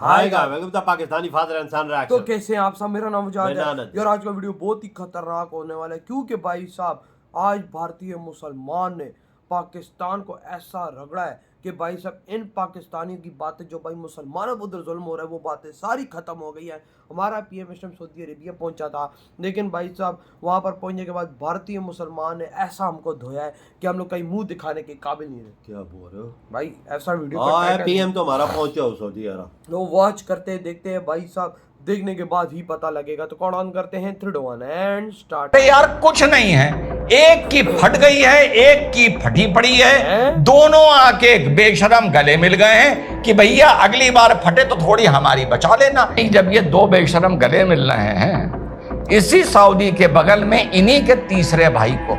आएगा welcome to Pakistani father and son reaction. तो कैसे हैं आप सब? मेरा नाम मुजाहिद है यार। आज का वीडियो बहुत ही खतरनाक होने वाला है क्योंकि भाई साहब आज भारतीय मुसलमान ने पाकिस्तान को ऐसा रगड़ा है कि भाई साहब इन पाकिस्तानियों की बातें जो भाई मुसलमानों पर उधर जुल्म हो रहा है वो बातें सारी खत्म हो गई हैं। हमारा पीएम इस टाइम सऊदी अरेबिया पहुंचा था, लेकिन भाई साहब वहां पर पहुंचने के बाद भारतीय मुसलमान ने ऐसा हमको धोया है कि हम लोग कहीं मुंह दिखाने के काबिल नहीं रहे। क्या बोल रहे हो भाई? ऐसा वीडियो पीएम तो हमारा पहुंचा हो सऊदी अरब। लो वॉच करते देखते हैं भाई साहब, देखने के बाद ही पता लगेगा। तो कौन ऑन करते हैं 3 2 1 एंड स्टार्ट। यार कुछ नहीं है, एक की फट गई है, एक की फटी पड़ी है, दोनों आके बेशरम गले मिल गए हैं कि भैया अगली बार फटे तो थोड़ी हमारी बचा लेना। जब ये दो बेशरम गले मिल रहे हैं इसी सऊदी के बगल में, इन्हीं के तीसरे भाई को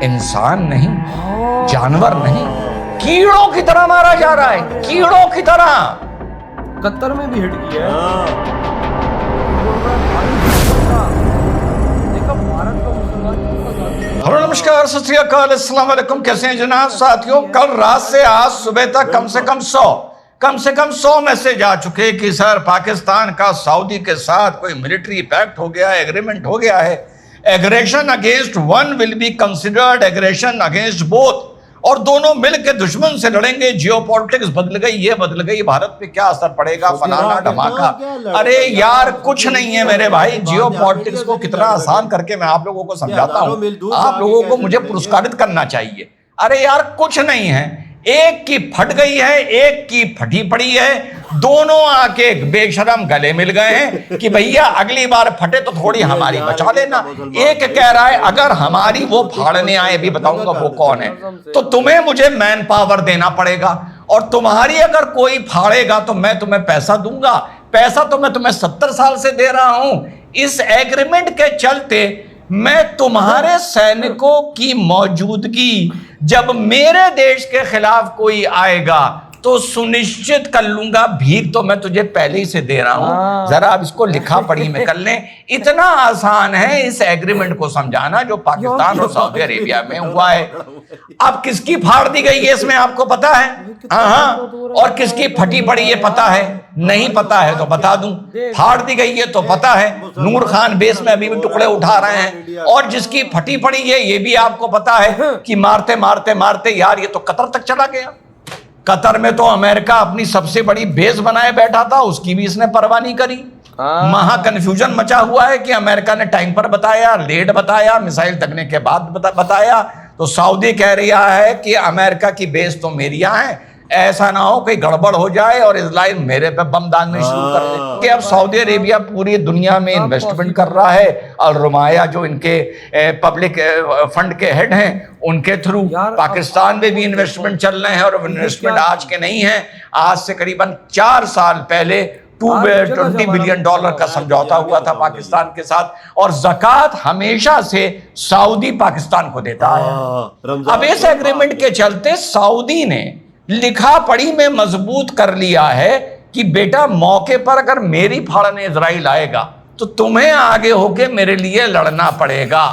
इंसान नहीं, जानवर नहीं, कीड़ों की तरह मारा जा रहा है, कीड़ों की तरह। कतर में भी हिट किया है। हेलो नमस्कार सत श्री अकाल अस्सलाम वालेकुम। कैसे हैं जनाब साथियों? कल रात से आज सुबह तक कम से कम 100 मैसेज आ चुके कि सर पाकिस्तान का सऊदी के साथ कोई मिलिट्री पैक्ट हो गया है, एग्रीमेंट हो गया है। Aggression against one will be considered aggression against both, और दोनों मिलकर दुश्मन से लड़ेंगे। जियोपॉलिटिक्स बदल गई, ये बदल गई, भारत पे क्या असर पड़ेगा, फलाना धमाका। अरे यार कुछ नहीं है मेरे भाई। जियोपॉलिटिक्स को कितना आसान करके मैं आप लोगों को समझाता हूं, आप लोगों को मुझे पुरस्कारित करना चाहिए। अरे यार कुछ नहीं है, एक की फट गई है, एक की फटी पड़ी है, दोनों आके बेशरम गले मिल गए हैं कि भैया अगली बार फटे तो थोड़ी हमारी बचा लेना। एक कह रहा है अगर हमारी वो फाड़ने आए, भी बताऊंगा वो कौन है, तो तुम्हें मुझे मैन पावर देना पड़ेगा, और तुम्हारी अगर कोई फाड़ेगा तो मैं तुम्हें पैसा दूंगा। पैसा तो मैं तुम्हें 70 साल से दे रहा हूं। इस एग्रीमेंट के चलते मैं तुम्हारे सैनिकों की मौजूदगी जब मेरे देश के खिलाफ कोई आएगा तो सुनिश्चित कर लूंगा। भीख तो मैं तुझे पहले ही से दे रहा हूं, जरा अब इसको लिखा पढ़ी में कर लें। इतना आसान है इस एग्रीमेंट को समझाना जो पाकिस्तान और सऊदी अरेबिया में हुआ है। अब किसकी फाड़ दी गई है इसमें आपको पता है? हाँ, और किसकी फटी पड़ी है पता है? नहीं पता है तो बता दूं। फाड़ दी गई है तो पता है, नूर खान बेस में अभी भी टुकड़े उठा रहे हैं। और जिसकी फटी पड़ी है ये भी आपको पता है कि मारते मारते मारते यार ये तो कतर तक चला गया। कतर में तो अमेरिका अपनी सबसे बड़ी बेस बनाए बैठा था, उसकी भी इसने परवाह नहीं करी। महा कंफ्यूजन मचा हुआ है कि अमेरिका ने टाइम पर बताया, लेट बताया, मिसाइल तकने के बाद बताया। तो सऊदी कह रहा है कि अमेरिका की बेस तो मेरी यहाँ है, ऐसा ना हो कोई गड़बड़ हो जाए और इजराइल मेरे पे बम दागने शुरू कर दे। कि अब सऊदी अरेबिया पूरी दुनिया में इन्वेस्टमेंट कर रहा है, और रुमाया जो इनके पब्लिक फंड के हेड हैं उनके थ्रू पाकिस्तान में भी इन्वेस्टमेंट चल रहे हैं। और इन्वेस्टमेंट आज के नहीं है, आज से करीबन 4 साल पहले $20 बिलियन का समझौता हुआ था पाकिस्तान के साथ, और ज़कात हमेशा से सऊदी पाकिस्तान को देता है। अब इस एग्रीमेंट के चलते सऊदी ने लिखा पढ़ी में मजबूत कर लिया है कि बेटा मौके पर अगर मेरी फाड़ने इजराइल आएगा तो तुम्हें आगे होके मेरे लिए लड़ना पड़ेगा।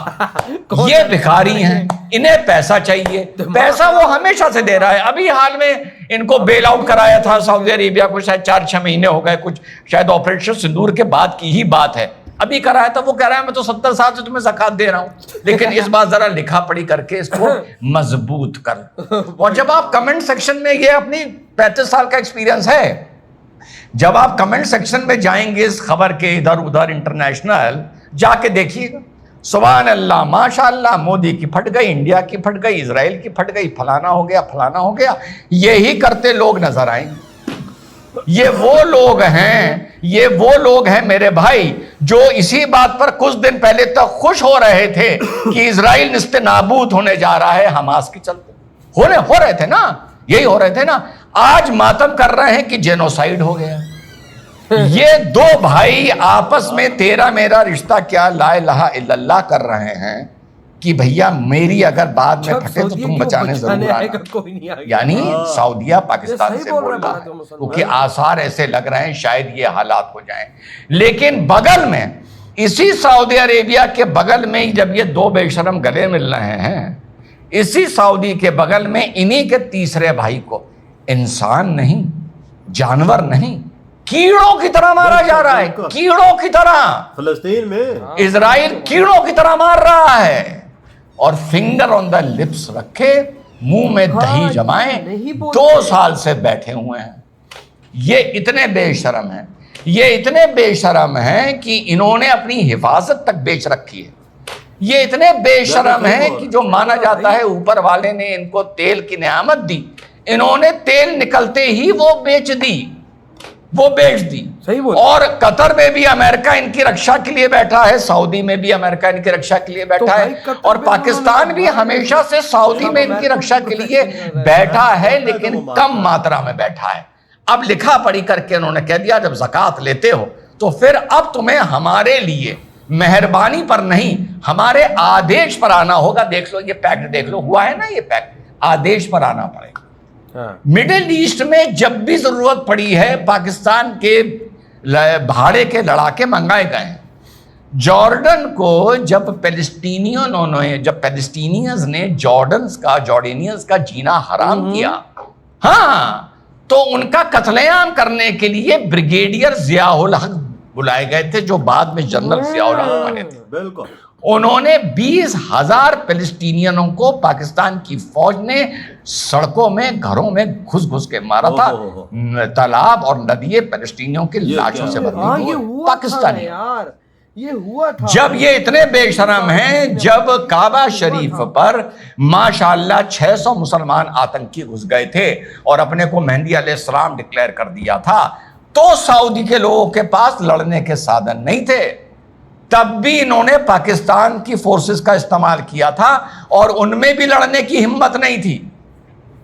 ये भिखारी हैं, इन्हें पैसा चाहिए, पैसा वो हमेशा से दे रहा है। अभी हाल में इनको बेल आउट कराया था सऊदी अरेबिया को, शायद 4-6 महीने हो गए, कुछ शायद ऑपरेशन सिंदूर के बाद की ही बात है। अभी कराया था, वो कह रहा है मैं तो 70 साल से तुम्हें ज़कात दे रहा हूं, लेकिन इस बार जरा लिखा पढ़ी करके इसको मजबूत कर। और जब आप कमेंट सेक्शन में, ये अपनी 35 साल का एक्सपीरियंस है, जब आप कमेंट सेक्शन में जाएंगे इस खबर के इधर उधर इंटरनेशनल, जाके देखिएगा, सुभान अल्लाह माशाअल्लाह, मोदी की फट गई, इंडिया की फट गई, इजराइल की फट गई, फलाना हो गया, फलाना हो गया, यही करते लोग नजर आएंगे। ये वो लोग हैं मेरे भाई जो इसी बात पर कुछ दिन पहले तक खुश हो रहे थे कि इजराइल निस्ते नाबूद होने जा रहा है हमास के चलते। हो रहे थे ना, यही हो रहे थे ना। आज मातम कर रहे हैं कि जेनोसाइड हो गया। ये दो भाई आपस में तेरा मेरा रिश्ता क्या ला इलाहा इल्लल्लाह कर रहे हैं कि भैया मेरी अगर बाद में फटे तो तुम बचाने जरूर आना। यानी सऊदिया पाकिस्तान से बोल रहा है, क्योंकि आसार ऐसे लग रहे हैं शायद ये हालात हो जाएं। लेकिन बगल में, इसी सऊदी अरेबिया के बगल में ही जब ये दो बेशरम गले मिल रहे हैं, इसी सऊदी के बगल में इन्हीं के तीसरे भाई को इंसान नहीं, जानवर नहीं, कीड़ों की तरह मारा जा रहा है, कीड़ों की तरह। फलस्तीन में इजराइल कीड़ों की तरह मार रहा है और फिंगर ऑन द लिप्स रखे, मुंह में दही जमाए 2 साल से बैठे हुए हैं। ये इतने बेशरम हैं, ये इतने बेशरम हैं कि इन्होंने अपनी हिफाजत तक बेच रखी है। ये इतने बेशरम हैं कि जो माना जाता है ऊपर वाले ने इनको तेल की नियामत दी, इन्होंने तेल निकलते ही वो बेच दी, वो बेच दी। सही बोल। और कतर में भी अमेरिका इनकी रक्षा के लिए बैठा है, सऊदी में भी अमेरिका इनकी रक्षा के लिए बैठा है, और पाकिस्तान भी हमेशा से सऊदी में इनकी रक्षा के लिए बैठा है, लेकिन कम मात्रा में बैठा है। अब लिखा पढ़ी करके उन्होंने कह दिया जब ज़कात लेते हो तो फिर अब तुम्हें हमारे लिए मेहरबानी पर नहीं, हमारे आदेश पर आना होगा। देख लो ये पैक्ट, देख लो हुआ है ना ये पैक्ट, आदेश पर आना पड़ेगा। मिडिल ईस्ट में जब भी जरूरत पड़ी है पाकिस्तान के भाड़े के लड़ाके मंगाए गए हैं। जॉर्डन को जब पैलेस्टीनियंस ने जॉर्डेनियंस का जीना हराम किया, हाँ, तो उनका कत्लेआम करने के लिए ब्रिगेडियर जियाउल हक बुलाए गए थे, जो बाद में जनरल जियाउल हक बने थे। बिल्कुल। उन्होंने 20,000 पैलेस्टीनियनों को पाकिस्तान की फौज ने सड़कों में, घरों में घुस घुस के मारा था। तालाब और नदियां पैलेस्टीनियों की लाशों से भरी हुई। पाकिस्तानी यार ये हुआ था। जब ये इतने बेशरम हैं, जब काबा शरीफ पर माशाअल्लाह 600 मुसलमान आतंकी घुस गए थे और अपने को मेहंदी अलैहिस्सलाम डिक्लेयर कर दिया था, तो सऊदी के लोगों के पास लड़ने के साधन नहीं थे। तब भी इन्होंने पाकिस्तान की फोर्सेस का इस्तेमाल किया था और उनमें भी लड़ने की हिम्मत नहीं थी।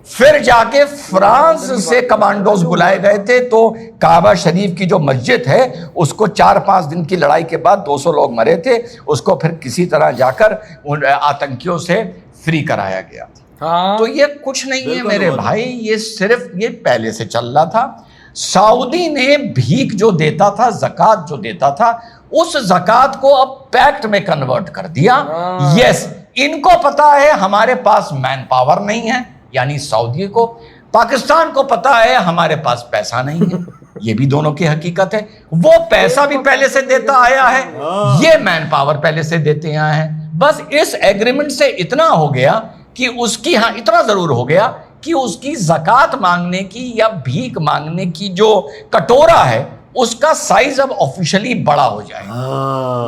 फिर जाके फ्रांस से कमांडोज बुलाए गए थे, तो काबा शरीफ की जो मस्जिद है उसको 4-5 दिन की लड़ाई के बाद 200 लोग मरे थे, उसको फिर किसी तरह जाकर उन आतंकियों से फ्री कराया गया। हाँ। तो ये कुछ नहीं है मेरे भाई, ये सिर्फ ये पहले से चल रहा था। सऊदी ने भीख जो देता था, ज़कात जो देता था, उस ज़कात को अब पैक्ट में कन्वर्ट कर दिया। यस, इनको पता है हमारे पास मैन पावर नहीं है, यानी सऊदी को, पाकिस्तान को पता है हमारे पास पैसा नहीं है, ये भी दोनों की हकीकत है। वो पैसा भी पहले से देता आया है, ये मैन पावर पहले से देते आए हैं। बस इस एग्रीमेंट से इतना हो गया कि उसकी, हाँ इतना जरूर हो गया कि उसकी ज़कात मांगने की या भीख मांगने की जो कटोरा है उसका साइज अब ऑफिशियली बड़ा हो जाए।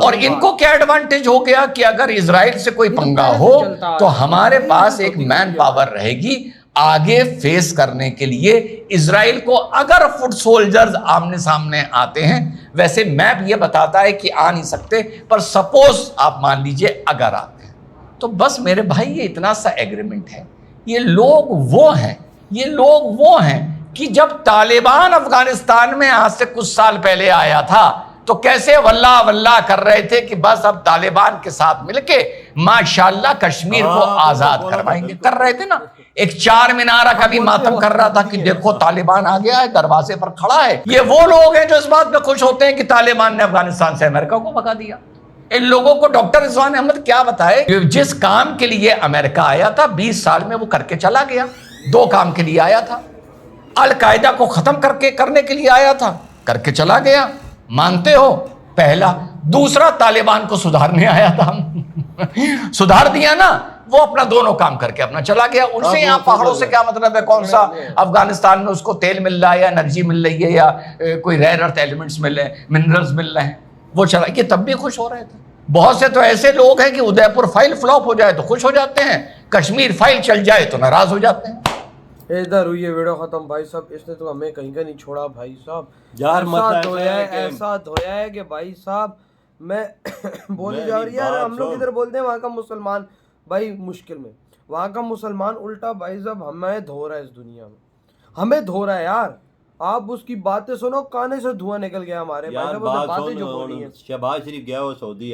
और इनको क्या एडवांटेज हो गया कि अगर इजराइल से कोई पंगा हो तो हमारे पास एक मैन पावर रहेगी आगे फेस करने के लिए। इजराइल को अगर फुट सोल्जर्स आमने सामने आते हैं, वैसे मैप ये बताता है कि आ नहीं सकते, पर सपोज आप मान लीजिए अगर आते हैं, तो बस मेरे भाई ये इतना सा एग्रीमेंट है। ये लोग वो हैं कि जब तालिबान अफगानिस्तान में आज से कुछ साल पहले आया था तो कैसे वल्ला वल्ला कर रहे थे कि बस अब तालिबान के साथ मिलके माशाल्लाह कश्मीर को आजाद करवाएंगे, कर रहे थे ना। एक 4 मीनारा का भी मातम कर रहा था कि देखो तालिबान आ गया है, दरवाजे पर खड़ा है। ये वो लोग हैं जो इस बात पे खुश होते हैं कि तालिबान ने अफगानिस्तान से अमेरिका को भगा दिया। इन लोगों को डॉक्टर रिजवान अहमद क्या बताए, जिस काम के लिए अमेरिका आया था 20 साल में वो करके चला गया। 2 काम के लिए आया था, अल-कायदा को खत्म करने के लिए आया था, करके चला गया, मानते हो? पहला। दूसरा, तालिबान को सुधारने आया था सुधार दिया ना, वो अपना दोनों काम करके अपना चला गया। उनसे यहाँ पहाड़ों से क्या मतलब है? कौन सा अफगानिस्तान में उसको तेल मिल रहा है या एनर्जी मिल रही है या कोई रेयर अर्थ एलिमेंट्स मिल रहे हैं, मिनरल्स मिल रहे हैं, वो चला, ये तब भी खुश हो रहे थे। बहुत से तो ऐसे लोग हैं कि उदयपुर फाइल फ्लॉप हो जाए तो खुश हो जाते हैं, कश्मीर फाइल चल जाए तो नाराज हो जाते हैं। इधर हुई है वीडियो खत्म भाई साहब, इसने तो हमें कहीं का नहीं छोड़ा भाई साहब। यार ऐसा धोया है कि भाई साहब मैं बोले जा रही है यार, हम लोग इधर बोलते हैं वहाँ का मुसलमान भाई मुश्किल में, वहाँ का मुसलमान उल्टा भाई साहब हमें धो रहा है, इस दुनिया में हमें धो रहा है यार। आप उसकी बातें सुनो, काने से धुआं निकल गया हमारे भाई साहब, बातें जो बोली हैं। शहबाज शरीफ गया वो सऊदी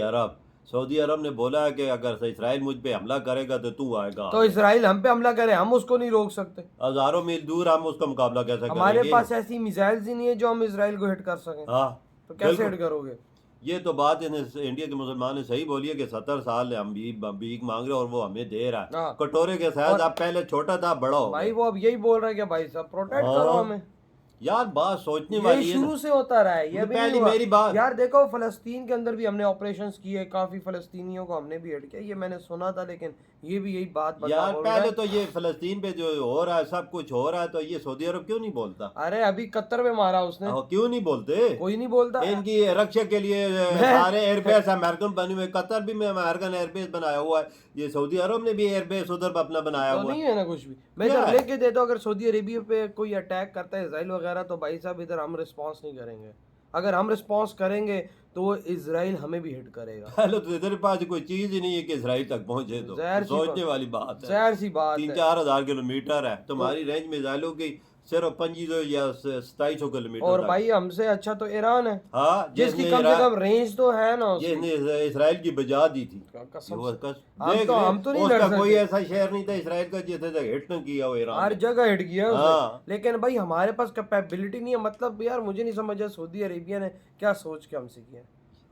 अरब ने बोला कि अगर इजराइल मुझ पे हमला करेगा तो तू आएगा। तो इजराइल हम पे हमला करे, हम उसको नहीं रोक सकते। हजारों मील दूर हम उसका मुकाबला कैसे करेंगे? हमारे पास ऐसी मिसाइल्स ही नहीं है जो हम इजराइल को हिट कर सकें। हाँ, तो कैसे हिट करोगे? ये तो बात इंडिया के मुसलमान ने सही बोली है कि 70 साल हम भीख मांग रहे और वो हमें दे रहा है। कटोरे के साथ आप पहले छोटा था, बड़ा हो भाई वो अब यही बोल रहे हैं कि भाई साहब प्रोटेक्ट करो हमें। यार बात सोचने ये वाली है ना। शुरू से होता रहा है, ये भी पहली नहीं हुआ। मेरी बात यार देखो फलस्तीन के अंदर भी हमने ऑपरेशंस किए, काफी फलस्तीनियों को हमने भी हिट किया, ये मैंने सुना था, लेकिन ये भी यही बात बता यार बोल रहा पहले है। तो ये फलस्तीन पे जो हो रहा है सब कुछ हो रहा है, तो ये सऊदी अरब क्यों नहीं बोलता? अरे अभी कतर में मारा उसने, क्यों नहीं बोलते? कोई नहीं बोलता। इनकी रक्षा के लिए सारे एयरबेस अमेरिकन बने हुए, कतर भी में अमेरिकन एयरबेस बनाया हुआ है, ये सऊदी अरब ने भी एयरबेस उधर अपना बनाया तो हुआ नहीं है ना कुछ भी। मैं क्या जब है? लेके देता हूँ, अगर सऊदी अरेबिया पे कोई अटैक करता है इजराइल वगैरह, तो भाई साहब इधर हम रिस्पॉन्स नहीं करेंगे। अगर हम रिस्पॉन्स करेंगे तो वो इजराइल हमें भी हिट करेगा। पहले तो तेरे पास कोई चीज ही नहीं है कि इसराइल तक पहुंचे, तो ज़ाहिर सी सोचने बात- वाली बात है। ज़ाहिर सी बात है। 3-4 हजार किलोमीटर है तुम्हारी रेंज, मिसाइलों की सिर्फ 2500 या 2700 किलोमीटर और तक। भाई हमसे अच्छा तो ईरान है, हाँ, जिसकी जिसने कम से कम रेंज तो है ना उसकी। जिसने इसराइल की बजा दी थी। कसम वो से। कस- हम देख तो- ले, हम तो नहीं लड़ उसका कोई सकते। ऐसा शहर नहीं था इसराइल का जिसने तक हिट न किया हो ईरान हर ने। जगह हिट किया है उसे। हाँ। लेकिन भाई हमारे पास कैपेबिलिटी नहीं है। मतलब यार मुझे नहीं समझ आया सऊदी अरेबिया ने क्या सोच के हमसे किया।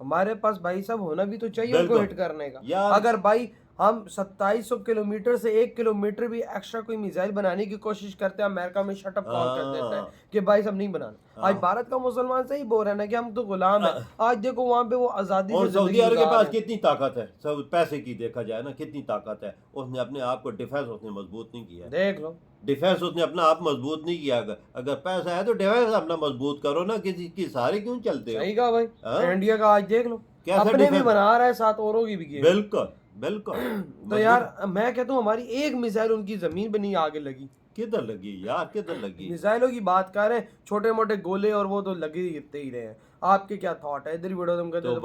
हमारे पास भाई साहब होना भी तो चाहिए उनको बिल्कुल। हिट करने का। यार- अगर भाई हम 2700 किलोमीटर से 1 किलोमीटर भी एक्स्ट्रा कोई मिसाइल बनाने की कोशिश करते हैं, अमेरिका में शट अप कॉल कर देता है हाँ। कि भाई सब नहीं बनाना। आज भारत का मुसलमान सही बोल रहा है ना कि हम तो गुलाम है। आज देखो वहां पे वो आजादी और से सऊदी जिंदगी अरब के गुजार पास रहे हैं। कितनी ताकत है, सब पैसे की देखा जाए ना, कितनी ताकत है। उसने अपने आप को डिफेंस उसने मजबूत नहीं किया। देख लो, डिफेंस उसने अपना आप मजबूत नहीं किया। अगर पैसा है तो डिफेंस अपना मजबूत करो ना, किसी की सारी क्यों चलते हो? सही कहा भाई। हाँ? इंडिया का आज देख लो, कैसे अपने भी डिफेंस- बना रहा है, साथ औरों की भी की है। बिल्कुल बिल्कुल। तो यार मैं कहता हूँ हमारी एक मिसाइल उनकी जमीन पे नहीं आगे लगी। किधर लगी यार, किधर लगी? मिसाइलों की बात कर रहे हैं, छोटे मोटे गोले और वो तो लगे ही रहे हैं। आपके क्या थॉट है? इधर वीडियो तुम कहते हो।